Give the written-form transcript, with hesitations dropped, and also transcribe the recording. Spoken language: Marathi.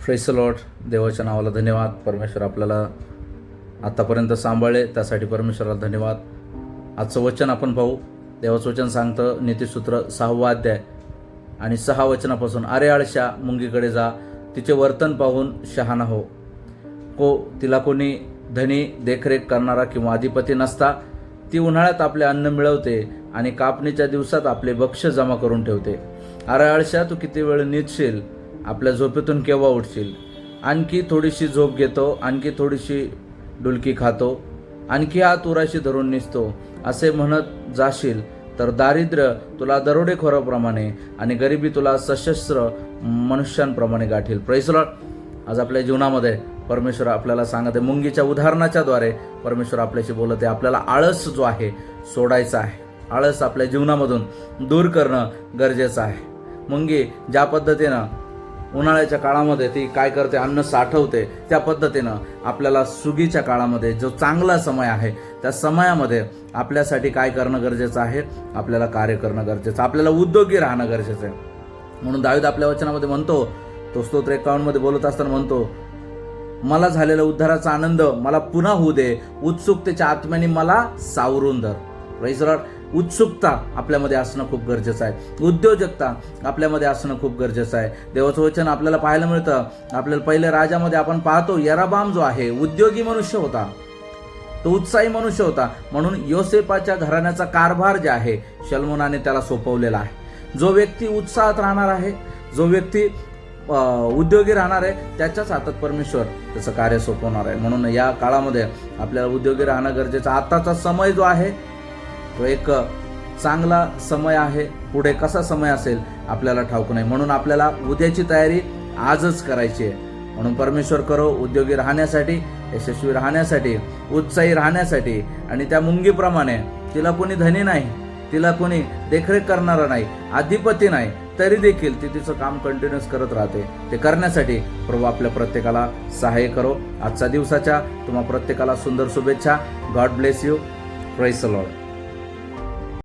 Praise the Lord. देवाच्या नावाला धन्यवाद. परमेश्वर आपल्याला आत्तापर्यंत सांभाळले त्यासाठी परमेश्वराला धन्यवाद. आजचं वचन आपण पाहू. देवाचं वचन सांगतं नीतिसूत्र 6वा अध्याय आणि 6 वचनापासून, अरे आळशा, मुंगीकडे जा, तिचे वर्तन पाहून शहाणा हो. तिला कोणी धनी, देखरेख करणारा किंवा अधिपती नसता. ती उन्हाळ्यात आपले अन्न मिळवते आणि कापणीच्या दिवसात आपले भक्ष्य जमा करून ठेवते. अरे आळशा, तू किती वेळ निजशील? आपल्या झोपेतून केव्हा उठशील? आणखी थोडीशी झोप घेतो, आणखी थोडीशी डुलकी खातो, आणखी हात उराशी धरून निसतो, असे म्हणत जाशील तर दारिद्र्य तुला दरोडेखोराप्रमाणे आणि गरिबी तुला सशस्त्र मनुष्यांप्रमाणे गाठील. Praise the lord. आज आपल्या जीवनामध्ये परमेश्वर आपल्याला सांगत आहे, मुंगीच्या उदाहरणाच्या द्वारे परमेश्वर आपल्याशी बोलत आहे. आपल्याला आळस जो आहे सोडायचा आहे. आळस आपल्या जीवनामधून दूर करणं गरजेचं आहे. मुंगी ज्या पद्धतीनं उन्हाळ्याच्या काळामध्ये ती काय करते, अन्न साठवते, त्या पद्धतीनं आपल्याला सुगीच्या काळामध्ये जो चांगला समय आहे त्या समयामध्ये आपल्यासाठी काय करणं गरजेचं आहे? आपल्याला कार्य करणं गरजेचं, आपल्याला उद्योगी राहणं गरजेचं आहे. म्हणून दावीद आपल्या वचनामध्ये म्हणतो, तो स्तोत्र 51 मध्ये बोलत असताना म्हणतो, मला झालेला उद्धाराचा आनंद मला पुन्हा होऊ दे, उत्सुकतेच्या आत्म्याने मला सावरून धर. Praise the Lord. उत्सुकता आपल्यामध्ये असणं खूप गरजेचं आहे. उद्योजकता आपल्यामध्ये असणं खूप गरजेचं आहे. देवाचं वचन आपल्याला पाहायला मिळतं. आपल्याला पहिल्या राजामध्ये आपण पाहतो, यराबाम जो आहे उद्योगी मनुष्य होता, तो उत्साही मनुष्य होता. म्हणून योसेफाच्या घराण्याचा कारभार जे आहे शल्मोनाने त्याला सोपवलेला आहे. जो व्यक्ती उत्साहात राहणार आहे, जो व्यक्ती उद्योगी राहणार आहे, त्याच्याच हातात परमेश्वर त्याचं कार्य सोपवणार आहे. म्हणून या काळामध्ये आपल्याला उद्योगी राहणं गरजेचं. आताचा समय जो आहे तो एक चांगला समय आहे. पुढे कसा समय असेल आपल्याला ठाऊक नाही. म्हणून आपल्याला उद्याची तयारी आजच करायची आहे. म्हणून परमेश्वर करो उद्योगी राहण्यासाठी, यशस्वी राहण्यासाठी, उत्साही राहण्यासाठी. आणि त्या मुंगीप्रमाणे तिला कोणी धनी नाही, तिला कोणी देखरेख करणारा नाही, अधिपती नाही, तरी देखील ती तिचं काम कंटिन्यूस करत राहते. ते करण्यासाठी प्रभू आपल्या प्रत्येकाला सहाय्य करो. आजच्या दिवसाच्या तुम्हा प्रत्येकाला सुंदर शुभेच्छा. God bless you. Praise the Lord.